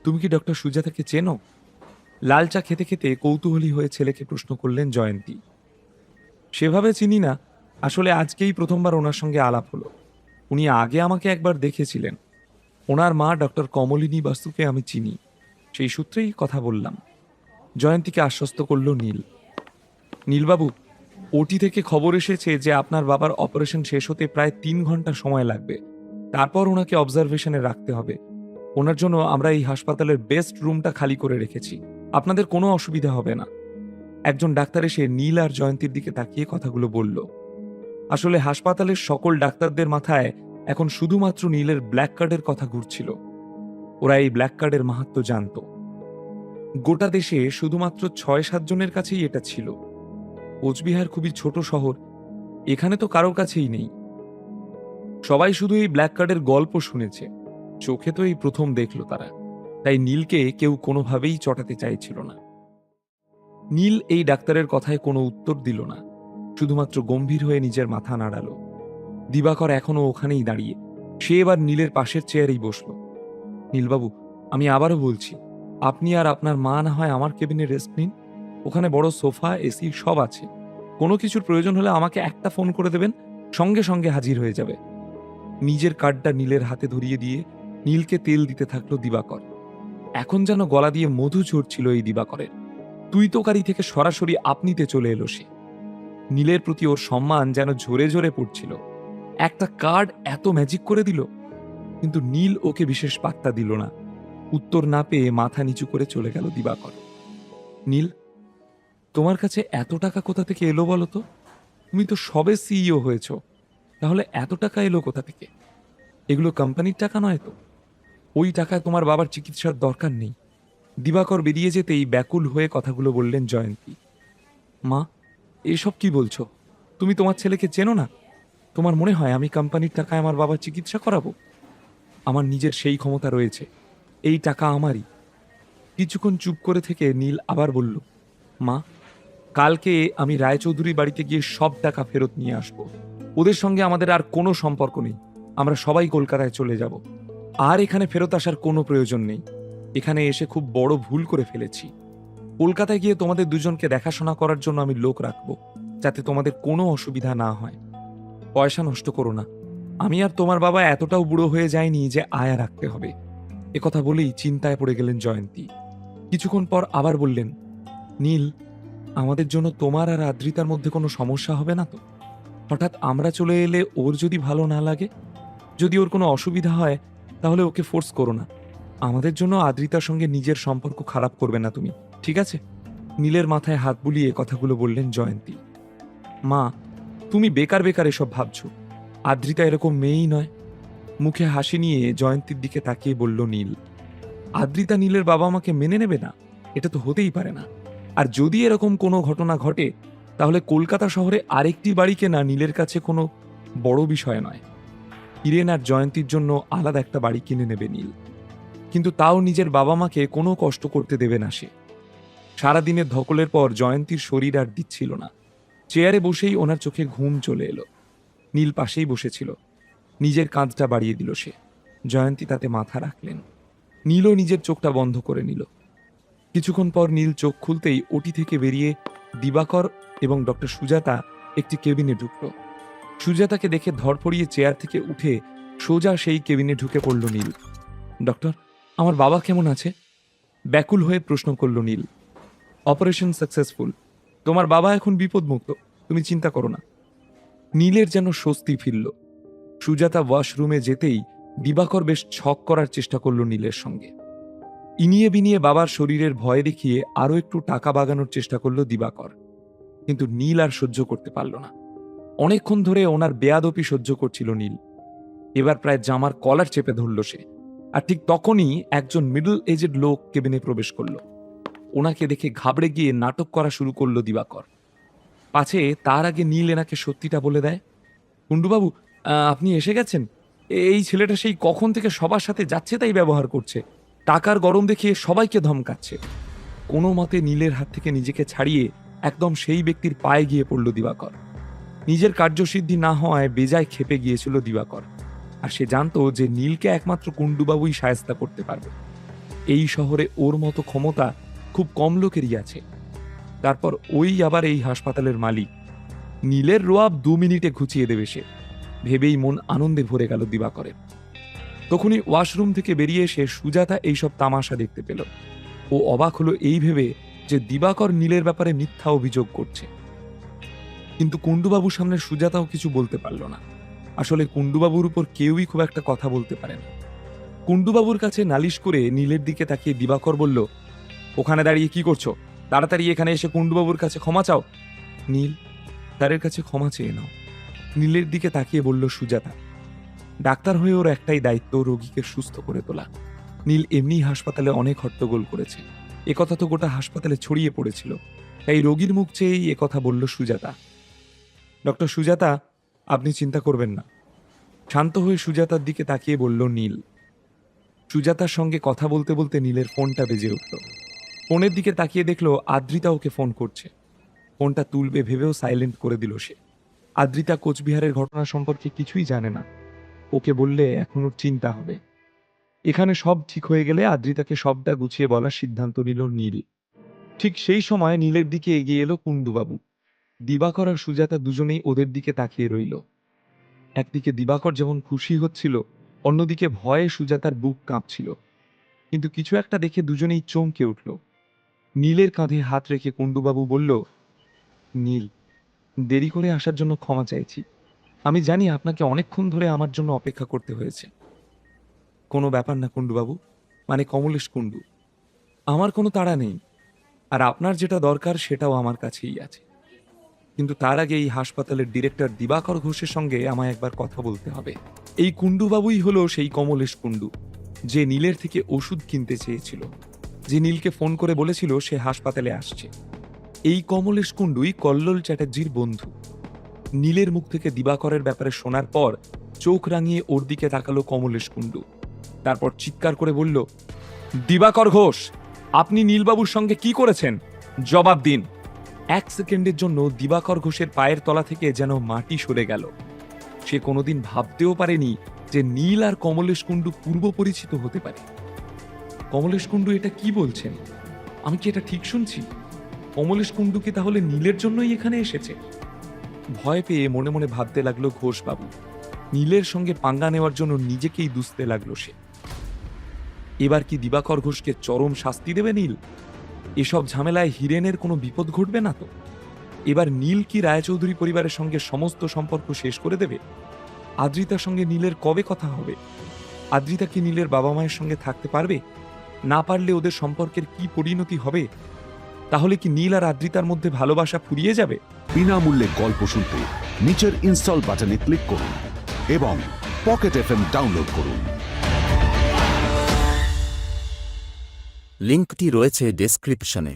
তুমি কি ডক্টর সুজাতাকে চেনো? লাল চা খেতে খেতে কৌতূহলী হয়ে ছেলেকে প্রশ্ন করলেন জয়ন্তী। সেভাবে চিনি না, আসলে আজকেই প্রথমবার ওনার সঙ্গে আলাপ হলো। উনি আগে আমাকে একবার দেখেছিলেন। ওনার মা ডক্টর কমলিনী বাসুকে আমি চিনি, সেই সূত্রেই কথা বললাম। জয়ন্তীকে আশ্বস্ত করল নীল। নীলবাবু, ওটি থেকে খবর এসেছে যে আপনার বাবার অপারেশন শেষ হতে প্রায় 3 ঘন্টা সময় লাগবে। তারপর ওনাকে অবজারভেশনে রাখতে হবে। ওনার জন্য আমরা এই হাসপাতালের বেস্ট রুমটা খালি করে রেখেছি। আপনাদের কোনো অসুবিধা হবে না। একজন ডাক্তার এসে নীল আর জয়ন্তীর দিকে তাকিয়ে কথাগুলো বলল। আসলে হাসপাতালের সকল ডাক্তারদের মাথায় এখন শুধুমাত্র নীলের ব্ল্যাক কার্ডের কথা ঘুরছিল। ওরা এই ব্ল্যাক কার্ডের মাহাত্ম্য জানত। গোটা দেশে শুধুমাত্র 6-7 জনের কাছেই এটা ছিল। কোচবিহার খুবই ছোট শহর, এখানে তো কারোর কাছেই নেই। সবাই শুধু এই ব্ল্যাক কার্ডের গল্প শুনেছে, চোখে তো এই প্রথম দেখল তারা। তাই নীলকে কেউ কোনোভাবেই চটাতে চাইছিল না। নীল এই ডাক্তারের কথায় কোনো উত্তর দিল না, শুধুমাত্র গম্ভীর হয়ে নিজের মাথা নাড়ালো। দিবাকর এখনো ওখানেই দাঁড়িয়ে, সে এবার নীলের পাশের চেয়ারেই বসল। নীলবাবু, আমি আবারও বলছি, আপনি আর আপনার মা না হয় আমার কেবিনে রেস্ট নিন। ওখানে বড় সোফা, এসি সব আছে। কোনো কিছুর প্রয়োজন হলে আমাকে একটা ফোন করে দেবেন, সঙ্গে সঙ্গে হাজির হয়ে যাবে। নিজের কার্ডটা নীলের হাতে ধরিয়ে দিয়ে নীলকে তেল দিতে থাকলো দিবাকর। এখন যেন গলা দিয়ে মধু ঝরছিল এই দিবাকরের। তুই তোকারি থেকে সরাসরি আপনিতে চলে এলো সে। নীলের প্রতি ওর সম্মান যেন ঝরে ঝরে পড়ছিল। একটা কার্ড এত ম্যাজিক করে দিল। কিন্তু নীল ওকে বিশেষ পাত্তা দিল না। উত্তর না পেয়ে মাথা নিচু করে চলে গেল দিবাকর। নীল, তোমার কাছে এত টাকা কোথা থেকে এলো বলো তো? তুমি তো সবে সিইও হয়েছ, তাহলে এত টাকা এলো কোথা থেকে? এগুলো কোম্পানির টাকা নয় তো? ওই টাকায় তোমার বাবার চিকিৎসার দরকার নেই। দিবাকর বেরিয়ে যেতেই ব্যাকুল হয়ে কথাগুলো বললেন জয়ন্তী। মা, এসব কি বলছো? তুমি তোমার ছেলেকে চেনো না? তোমার মনে হয় আমি কোম্পানির টাকায় আমার বাবার চিকিৎসা করাবো? আমার নিজের সেই ক্ষমতা রয়েছে, এই টাকা আমারই। কিছুক্ষণ চুপ করে থেকে নীল আবার বলল, মা, কালকে আমি রায়চৌধুরী বাড়িতে গিয়ে সব টাকা ফেরত নিয়ে আসব। ওদের সঙ্গে আমাদের আর কোনো সম্পর্ক নেই। আমরা সবাই কলকাতায় চলে যাব। আর এখানে ফেরত আসার কোনো প্রয়োজন নেই। এখানে এসে খুব বড় ভুল করে ফেলেছি। কলকাতায় গিয়ে তোমাদের দুজনকে দেখাশোনা করার জন্য আমি লোক রাখবো, যাতে তোমাদের কোনো অসুবিধা না হয়। পয়সা নষ্ট করো না। আমি আর তোমার বাবা এতটাও বুড়ো হয়ে যায়নি যে আয়া রাখতে হবে। একথা বলেই চিন্তায় পড়ে গেলেন জয়ন্তী। কিছুক্ষণ পর আবার বললেন, নীল, আমাদের জন্য তোমার আর আদ্রিতার মধ্যে কোনো সমস্যা হবে না তো? হঠাৎ আমরা চলে এলে ওর যদি ভালো না লাগে, যদি ওর কোনো অসুবিধা হয়, তাহলে ওকে ফোর্স করো না। আমাদের জন্য আদ্রিতার সঙ্গে নিজের সম্পর্ক খারাপ করবে না তুমি, ঠিক আছে? নীলের মাথায় হাত বুলিয়ে কথাগুলো বললেন জয়ন্তী। মা, তুমি বেকার বেকার এসব ভাবছো। আদ্রিতা এরকম মেয়েই নয়। মুখে হাসি নিয়ে জয়ন্তীর দিকে তাকিয়ে বলল নীল। আদ্রিতা নীলের বাবা মাকে মেনে নেবে না? এটা তো হতেই পারে না। আর যদি এরকম কোনো ঘটনা ঘটে, তাহলে কলকাতা শহরে আরেকটি বাড়ি কেনা নীলের কাছে কোনো বড় বিষয় নয়। হিরেন আর জয়ন্তীর জন্য আলাদা একটা বাড়ি কিনে নেবে নীল, কিন্তু তাও নিজের বাবা মাকে কোনো কষ্ট করতে দেবে না সে। সারাদিনের ধকলের পর জয়ন্তীর শরীর আর দিচ্ছিল না। চেয়ারে বসেই ওনার চোখে ঘুম চলে এলো। নীল পাশেই বসেছিল। নিজের কাঁধটা বাড়িয়ে দিল সে। জয়ন্তী তাতে মাথা রাখলেন। নীলও নিজের চোখটা বন্ধ করে নিল। কিছুক্ষণ পর নীল চোখ খুলতেই ওটি থেকে বেরিয়ে দিবাকর এবং ডক্টর সুজাতা একটি কেবিনে ঢুকল। সুজাতাকে দেখে ধরপড়িয়ে চেয়ার থেকে উঠে সোজা সেই কেবিনে ঢুকে পড়ল নীল। ডক্টর, আমার বাবা কেমন আছে? ব্যাকুল হয়ে প্রশ্ন করল নীল। Operation successful. তোমার বাবা এখন বিপদমুক্ত, তুমি চিন্তা করো না। নীলের যেন স্বস্তি ফিরল। সুজাতা ওয়াশরুমে যেতেই দিবাকর বেশ ছক করার চেষ্টা করল নীলের সঙ্গে। ইনিয়ে বিনিয়ে বাবার শরীরের ভয় দেখিয়ে আরো একটু টাকা বাগানোর চেষ্টা করল দিবাকর। কিন্তু নীল আর সহ্য করতে পারল না। অনেকক্ষণ ধরে ওনার বেয়াদপি সহ্য করছিল নীল। এবার প্রায় জামার কলার চেপে ধরল সে। আর ঠিক তখনই একজন মিডল এজেড লোক কেবিনে প্রবেশ করল। ওনাকে দেখে ঘাবড়ে গিয়ে নাটক করা শুরু করল দিবাকর। পাছে তার আগে নীল এনাকে সত্যিটা বলে দেয়। কুণ্ডুবাবু, আপনি এসে গেছেন। এই ছেলেটা সেই কখন থেকে সবার সাথে যাচ্ছে তাই ব্যবহার করছে। টাকার গরম দেখিয়ে সবাইকে ধমকাচ্ছে। কোনো মতে নীলের হাত থেকে নিজেকে ছাড়িয়ে একদম সেই ব্যক্তির পায়ে গিয়ে পড়ল দিবাকর। নিজের কার্যসিদ্ধি না হওয়ায় বেজায় ক্ষেপে গিয়েছিল দিবাকর। আর সে জানতো যে নীলকে একমাত্র কুণ্ডুবাবুই শায়েস্তা করতে পারবে। এই শহরে ওর মতো ক্ষমতা খুব কম লোকেরই আছে। তারপর ওই আবার এই হাসপাতালের মালিক। নীলের রোয়াব 2 মিনিটে ঘুচিয়ে দেবে সে, ভেবেই মন আনন্দে ভরে গেল দিবাকরের। তখনই ওয়াশরুম থেকে বেরিয়ে এসে সুজাতা এইসব তামাশা দেখতে পেল। ও অবাক হলো এই ভেবে যে দিবাকর নীলের ব্যাপারে মিথ্যা অভিযোগ করছে। কিন্তু কুণ্ডুবাবুর সামনে সুজাতাও কিছু বলতে পারল না। আসলে কুণ্ডুবাবুর উপর কেউই খুব একটা কথা বলতে পারে না। কুণ্ডুবাবুর কাছে নালিশ করে নীলের দিকে তাকিয়ে দিবাকর বলল, ওখানে দাঁড়িয়ে কি করছো? তাড়াতাড়ি এখানে এসে কুণ্ডুবাবুর কাছে ক্ষমা চাও। নীল, তারের কাছে ক্ষমা চেয়ে নাও। নীলের দিকে তাকিয়ে বলল সুজাতা। ডাক্তার হয়ে ওর একটাই দায়িত্ব, রোগীকে সুস্থ করে তোলা। নীল এমনি হাসপাতালে অনেক হট্টগোল করেছে, একথা তো গোটা হাসপাতালে ছড়িয়ে পড়েছিল। তাই রোগীর মুখ চেয়েই একথা বলল সুজাতা। ডক্টর সুজাতা, আপনি চিন্তা করবেন না। শান্ত হয়ে সুজাতার দিকে তাকিয়ে বলল নীল। সুজাতার সঙ্গে কথা বলতে বলতে নীলের ফোনটা বেজে উঠল। ফোনের দিকে তাকিয়ে দেখলো আদ্রিতা ওকে ফোন করছে। ফোনটা তুলবে ভেবেও সাইলেন্ট করে দিল সে। আদ্রিতা কোচবিহারের ঘটনা সম্পর্কে কিছুই জানে না। ওকে বললে এখন ওর চিন্তা হবে। এখানে সব ঠিক হয়ে গেলে আদ্রিতাকে সবটা গুছিয়ে বলার সিদ্ধান্ত নিল নীল। ঠিক সেই সময় নীলের দিকে এগিয়ে এলো কুণ্ডুবাবু। দিবাকর আর সুজাতা দুজনেই ওদের দিকে তাকিয়ে রইল। একদিকে দিবাকর যেমন খুশি হচ্ছিল, অন্যদিকে ভয়ে সুজাতার বুক কাঁপছিল। কিন্তু কিছু একটা দেখে দুজনেই চমকে উঠল। নীলের কাঁধে হাত রেখে কুণ্ডুবাবু বলল, নীল, দেরি করে আসার জন্য ক্ষমা চাইছি। আমি জানি আপনাকে অনেকক্ষণ ধরে আমার জন্য অপেক্ষা করতে হয়েছে। কোনো ব্যাপার না কুণ্ডুবাবু, মানে কমলেশ কুণ্ডু। আমার কোনো তাড়া নেই, আর আপনার যেটা দরকার সেটাও আমার কাছেই আছে। কিন্তু তার আগে এই হাসপাতালের ডিরেক্টর দিবাকর ঘোষের সঙ্গে আমায় একবার কথা বলতে হবে। এই কুণ্ডুবাবুই হলো সেই কমলেশ কুণ্ডু, যে নীলের থেকে ওষুধ কিনতে চেয়েছিল, যে নীলকে ফোন করে বলেছিল সে হাসপাতালে আসছে। এই কমলেশ কুণ্ডুই কল্লোল চ্যাটার্জির বন্ধু। নীলের মুখ থেকে দিবাকরের ব্যাপারে শোনার পর চোখ রাঙিয়ে ওর দিকে তাকালো কমলেশ কুণ্ডু। তারপর চিৎকার করে বলল, দিবাকর ঘোষ, আপনি নীলবাবুর সঙ্গে কি করেছেন? জবাব দিন। 1 সেকেন্ডের জন্য দিবাকর ঘোষের পায়ের তলা থেকে যেন মাটি সরে গেল। সে কোনোদিন ভাবতেও পারেনি যে নীল আর কমলেশ কুণ্ডু পূর্ব পরিচিত হতে পারে। কমলেশ কুণ্ডু এটা কি বলছেন? আমি কি এটা ঠিক শুনছি? কমলেশ কুণ্ডু কি তাহলে নীলের জন্যই এখানে এসেছে? ভয় পেয়ে মনে মনে ভাবতে লাগলো ঘোষবাবু। নীলের সঙ্গে পাঙ্গা নেওয়ার জন্য নিজেকেই দুষতে লাগলো সে। এবার কি দিবাকর ঘোষকে চরম শাস্তি দেবে নীল? এসব ঝামেলায় হিরেনের কোনো বিপদ ঘটবে না তো? এবার নীল কি রায়চৌধুরী পরিবারের সঙ্গে সমস্ত সম্পর্ক শেষ করে দেবে? আদ্রিতার সঙ্গে নীলের কবে কথা হবে? আদ্রিতা কি নীলের বাবা মায়ের সঙ্গে থাকতে পারবে? না পারলে ওদের সম্পর্কের কি পরিণতি হবে? তাহলে কি নীল আর আদ্রিতার মধ্যে ভালোবাসা ফুরিয়ে যাবে? বিনামূল্যে গল্প শুনতে নিচের ইনস্টল বাটনে ক্লিক করুন এবং পকেট এফএম ডাউনলোড করুন। লিঙ্কটি রয়েছে ডেসক্রিপশনে।